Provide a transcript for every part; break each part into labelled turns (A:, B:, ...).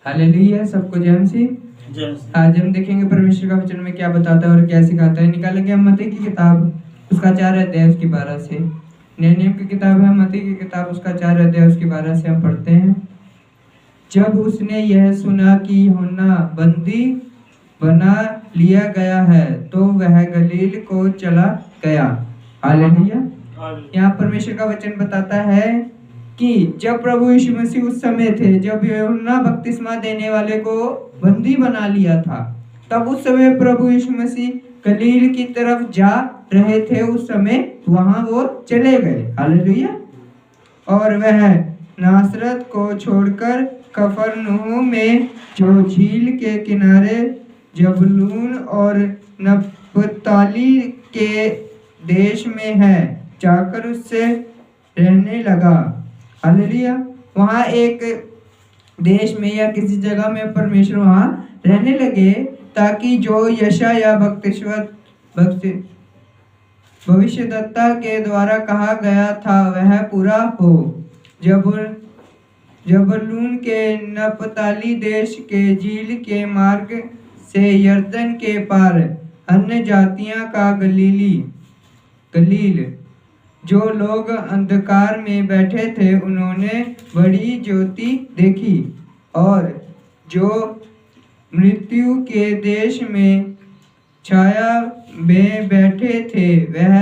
A: Hallelujah, सबको जय मसीह। आज हम देखेंगे परमेश्वर का वचन में क्या बताता है और क्या सिखाता है। निकालेंगे हम मत्ती की किताब उसका 4 अध्याय उसकी 12 से। नए नियम की किताब है मत्ती की किताब उसका 4 अध्याय उसकी 12 से हम पढ़ते हैं। जब उसने यह सुना कि यूहन्ना बंदी बना लिया गया है तो वह गलील को चला गया। हालेलुया। यहाँ परमेश्वर का वचन बताता है कि जब प्रभु यीशु मसीह उस समय थे जब यूहन्ना बपतिस्मा देने वाले को बंदी बना लिया था, तब उस समय प्रभु यीशु मसीह गलील की तरफ जा रहे थे। उस समय वहां वो चले गए। हालेलुया। और वह नासरत को छोड़कर कफरनहूम में जो झील के किनारे जबूलून और नप्ताली के देश में है जाकर उससे रहने लगा। हालेलुया। वहाँ एक देश में या किसी जगह में परमेश्वर वहाँ रहने लगे ताकि जो यशायाह भविष्यद्वक्ता के द्वारा कहा गया था वह पूरा हो। जबूलून के नप्ताली देश के झील के मार्ग से यरदन के पार अन्य जातियां का गलील जो लोग अंधकार में बैठे थे उन्होंने बड़ी ज्योति देखी, और जो मृत्यु के देश में छाया में बैठे थे वह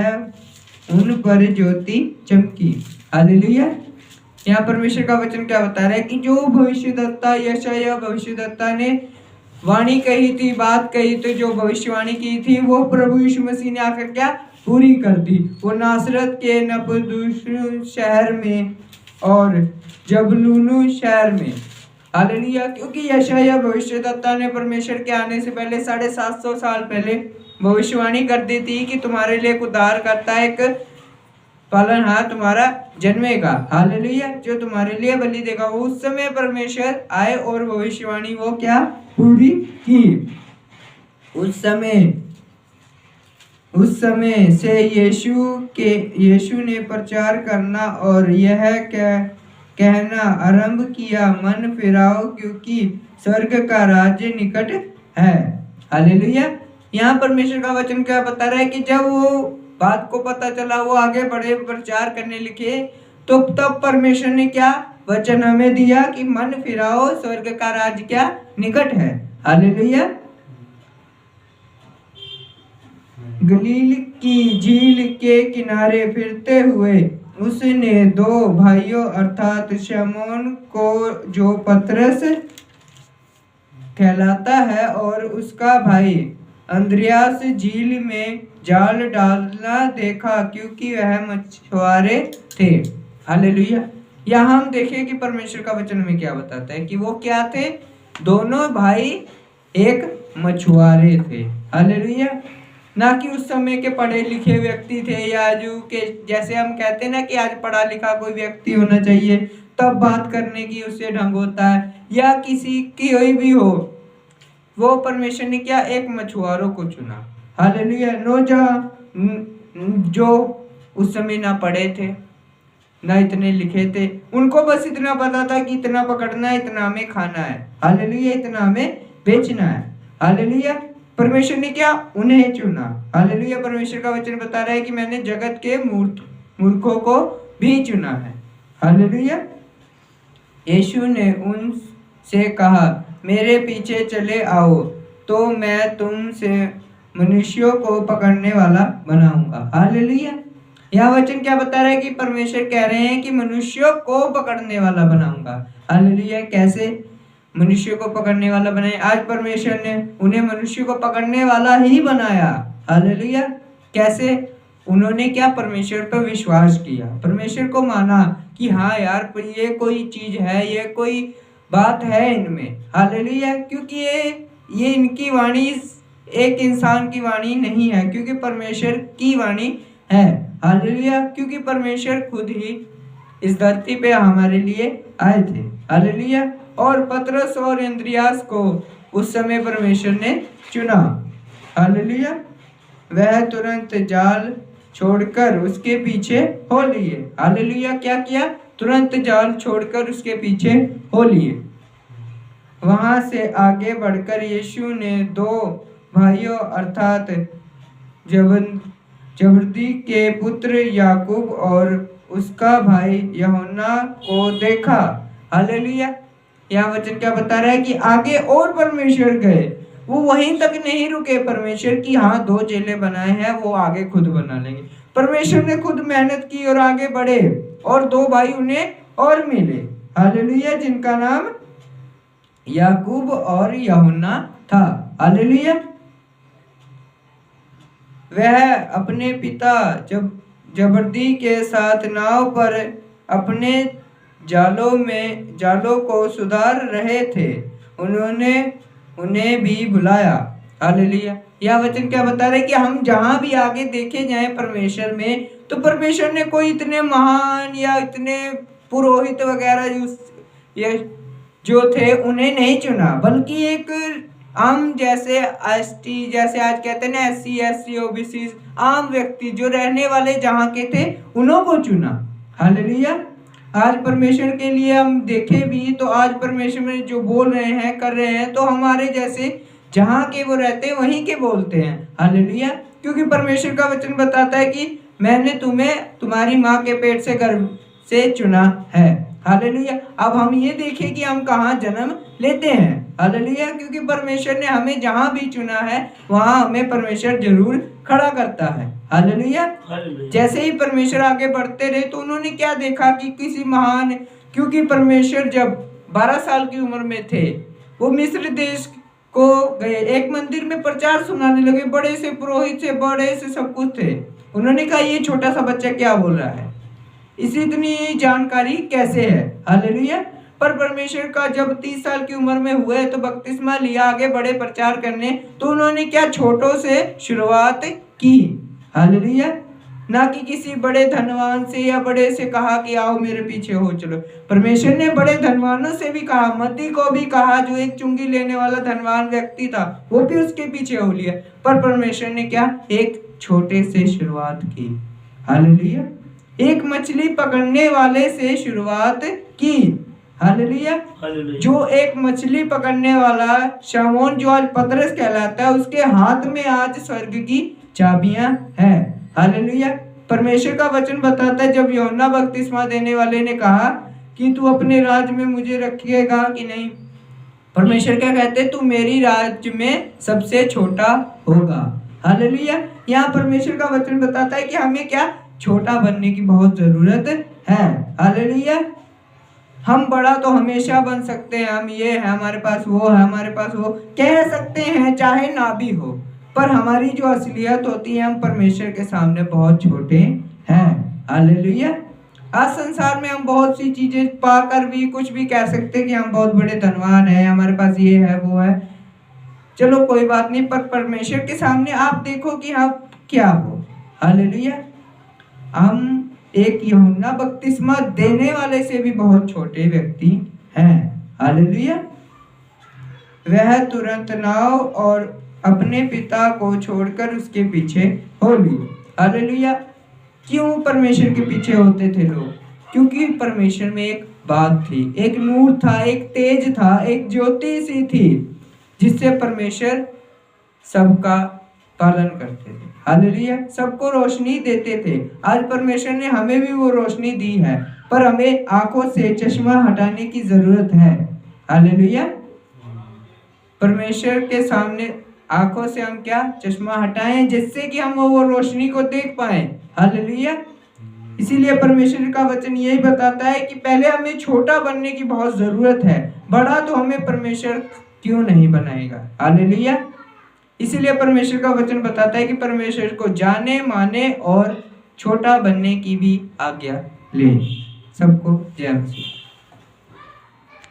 A: उन पर ज्योति चमकी। हालेलुया। यहाँ परमेश्वर का वचन क्या बता रहा है कि जो भविष्यद्वक्ता यशायाह भविष्यद्वक्ता ने वाणी कही थी, बात कही थी, जो भविष्यवाणी की थी वो प्रभु यीशु मसीह ने आकर क्या पूरी कर दी। वो नासरत के नपुदुस शहर में और जबूलून शहर में। हालेलुया। क्योंकि यशायाह भविष्यद्वक्ता ने परमेश्वर के आने से पहले 750 साल पहले भविष्यवाणी कर दी थी कि तुम्हारे लिए एक उद्धारकर्ता एक पालनहार तुम्हारा जन्मेगा। हालेलुया। जो तुम्हारे लिए बलि देगा। उस समय परमेश्वर आए और भविष्यवाणी वो क्या पूरी की। उस समय से यीशु ने प्रचार करना और यह कहना आरंभ किया, मन फिराओ क्योंकि स्वर्ग का राज्य निकट है। हालेलुया। यहाँ परमेश्वर का वचन क्या बता रहा है कि जब वो बात को पता चला वो आगे बढ़े प्रचार करने लिखे तो तब परमेश्वर ने क्या वचन हमें दिया कि मन फिराओ स्वर्ग का राज्य क्या निकट है। हालेलुया। गलील की झील के किनारे फिरते हुए उसने दो भाइयों अर्थात शमौन को जो पतरस कहलाता है और उसका भाई अंद्रयास झील में जाल डालना देखा क्योंकि वह मछुआरे थे। हालेलुया। यहाँ हम देखें कि परमेश्वर का वचन में क्या बताता है कि वो क्या थे, दोनों भाई एक मछुआरे थे। हालेलुया। ना कि उस समय के पढ़े लिखे व्यक्ति थे या जो के जैसे हम कहते हैं ना कि आज पढ़ा लिखा कोई व्यक्ति होना चाहिए तब बात करने की उससे ढंग होता है, या किसी की कोई भी हो। वो परमेश्वर ने क्या एक मछुआरों को चुना। हालेलुया। जो उस समय ना पढ़े थे ना इतने लिखे थे, उनको बस इतना पता था कि इतना पकड़ना है, इतना हमें खाना है। हालेलुया। इतना हमें बेचना है। हालेलुया। परमेश्वर ने क्या उन्हें चुना। हालेलुया। परमेश्वर का वचन बता रहा है कि मैंने जगत के मूर्खों को भी चुना है। हालेलुया। यीशु ने उनसे कहा मेरे पीछे चले आओ तो मैं तुमसे मनुष्यों को पकड़ने वाला बनाऊंगा। हालेलुया। यह वचन क्या बता रहा है कि परमेश्वर कह रहे हैं कि मनुष्यों को पकड़ने वाला बनाऊंगा। हालेलुया। कैसे मनुष्य को पकड़ने वाला बनाए? आज परमेश्वर ने उन्हें मनुष्य को पकड़ने वाला ही बनाया। हालेलुया। कैसे? उन्होंने क्या परमेश्वर पर विश्वास किया, परमेश्वर को माना कि हाँ यार ये कोई चीज है, ये कोई बात है इनमें। हालेलुया। क्योंकि ये इनकी वाणी एक इंसान की वाणी नहीं है, क्योंकि परमेश्वर की वाणी है। हालेलुया। क्योंकि परमेश्वर खुद ही इस धरती पे हमारे लिए आए थे। हालेलुया। और पतरस और अंद्रयास को उस समय परमेश्वर ने चुना। हालेलुया। वह तुरंत जाल छोड़कर उसके पीछे हो लिए। हालेलुया। क्या किया? तुरंत जाल छोड़कर उसके पीछे हो लिए। वहां से आगे बढ़कर यीशु ने दो भाइयों अर्थात जबरदी के पुत्र याकूब और उसका भाई यूहन्ना को देखा। हालेलुया। यहाँ वचन क्या बता रहा है कि आगे और परमेश्वर गए, वो वहीं तक नहीं रुके परमेश्वर की हाँ 2 चेले बनाए हैं वो आगे खुद बना लेंगे। परमेश्वर ने खुद मेहनत की और आगे बढ़े और 2 भाई उन्हें और मिले। हालेलुया। जिनका नाम याकूब और यूहन्ना था। हालेलुया। वह अपने पिता जबरदी के साथ नाव पर अपने जालों को सुधार रहे थे। उन्होंने उन्हें भी बुलाया। हालेलुया। यह वचन क्या बता रहे कि हम जहां भी आगे देखे जाएं परमेश्वर में, तो परमेश्वर ने कोई इतने महान या इतने पुरोहित वगैरह जो थे उन्हें नहीं चुना, बल्कि एक आम जैसे एसटी, जैसे आज कहते हैं ना SC SC OBC, आम व्यक्ति जो रहने वाले जहाँ के थे उन्हों को चुना। हालेलुया। आज परमेश्वर के लिए हम देखें भी तो आज परमेश्वर में जो बोल रहे हैं कर रहे हैं तो हमारे जैसे जहाँ के वो रहते हैं वहीं के बोलते हैं। हालेलुया। क्योंकि परमेश्वर का वचन बताता है कि मैंने तुम्हें तुम्हारी माँ के पेट से गर्भ से चुना है। हालेलुया। अब हम ये देखें कि हम कहाँ जन्म लेते हैं। हालेलुया। क्योंकि परमेश्वर ने हमें जहाँ भी चुना है वहाँ हमें परमेश्वर जरूर खड़ा करता है। हालेलुया। जैसे ही परमेश्वर आगे बढ़ते रहे तो उन्होंने क्या देखा कि किसी महान, क्योंकि परमेश्वर जब 12 साल की उम्र में थे वो मिस्र देश को गए, एक मंदिर में प्रचार सुनाने लगे, बड़े से पुरोहित से बड़े से सब कुछ थे। उन्होंने कहा ये छोटा सा बच्चा क्या बोल रहा है, इसी इतनी जानकारी कैसे है। हालेलुया। पर परमेश्वर का जब 30 साल की उम्र में हुए तो बपतिस्मा लिया, आगे बड़े प्रचार करने, तो उन्होंने क्या छोटों से शुरुआत की। हालेलुया। ना कि किसी बड़े धनवान से या बड़े से कहा कि आओ मेरे पीछे हो चलो। परमेश्वर ने बड़े धनवानों से भी कहा, मत्ती को भी कहा जो एक चुंगी लेने वाला धनवान व्यक्ति था वो भी उसके पीछे हो लिया। पर परमेश्वर ने क्या, एक छोटे से शुरुआत की। हालेलुया। एक मछली पकड़ने वाले से शुरुआत की। हालेलुया। जो एक मछली पकड़ने वाला शमौन जो आज पतरस कहलाता है, उसके हाथ में आज स्वर्ग की चाबियां हैं। हालेलुया। परमेश्वर का वचन बताता है जब यूहन्ना बपतिस्मा देने वाले ने कहा कि तू अपने राज्य में मुझे रखिएगा कि नहीं, परमेश्वर क्या कहते, तू मेरी राज्य में सबसे छोटा होगा। हालेलुया। यहाँ परमेश्वर का वचन बताता है कि हमें क्या, छोटा बनने की बहुत जरूरत है। हालेलुया। हम बड़ा तो हमेशा बन सकते हैं, हम ये है, हमारे पास वो है, हमारे पास वो कह सकते हैं, चाहे ना भी हो, पर हमारी जो असलियत होती है हम परमेश्वर के सामने बहुत छोटे हैं। हालेलुया। आज संसार में हम बहुत सी चीजें पाकर भी कुछ भी कह सकते हैं कि हम बहुत बड़े धनवान हैं, हमारे पास ये है वो है, चलो कोई बात नहीं, पर परमेश्वर के सामने आप देखो कि आप क्या हो। हालेलुया। हम एक यूहन्ना बपतिस्मा देने वाले से भी बहुत छोटे व्यक्ति हैं। हालेलुया। वह तुरंत नाव और अपने पिता को छोड़कर उसके पीछे हो लिए। हालेलुया। क्यों परमेश्वर के पीछे होते थे लोग? क्योंकि परमेश्वर में एक बात थी, एक नूर था, एक तेज था, एक ज्योति सी थी जिससे परमेश्वर सबका पालन करते थे। हालेलुया। सबको रोशनी देते थे। आज परमेश्वर ने हमें भी वो रोशनी दी है, पर हमें आंखों से चश्मा हटाने की जरूरत है। हालेलुया। परमेश्वर के सामने आंखों से हम क्या, चश्मा हटाएं जिससे कि हम वो रोशनी को देख पाए। हालेलुया। इसीलिए परमेश्वर का वचन यही बताता है कि पहले हमें छोटा बनने की बहुत जरूरत है, बड़ा तो हमें परमेश्वर क्यों नहीं बनाएगा। हालेलुया। इसीलिए परमेश्वर का वचन बताता है कि परमेश्वर को जाने, माने और छोटा बनने की भी आज्ञा ले। सबको जय मसीह।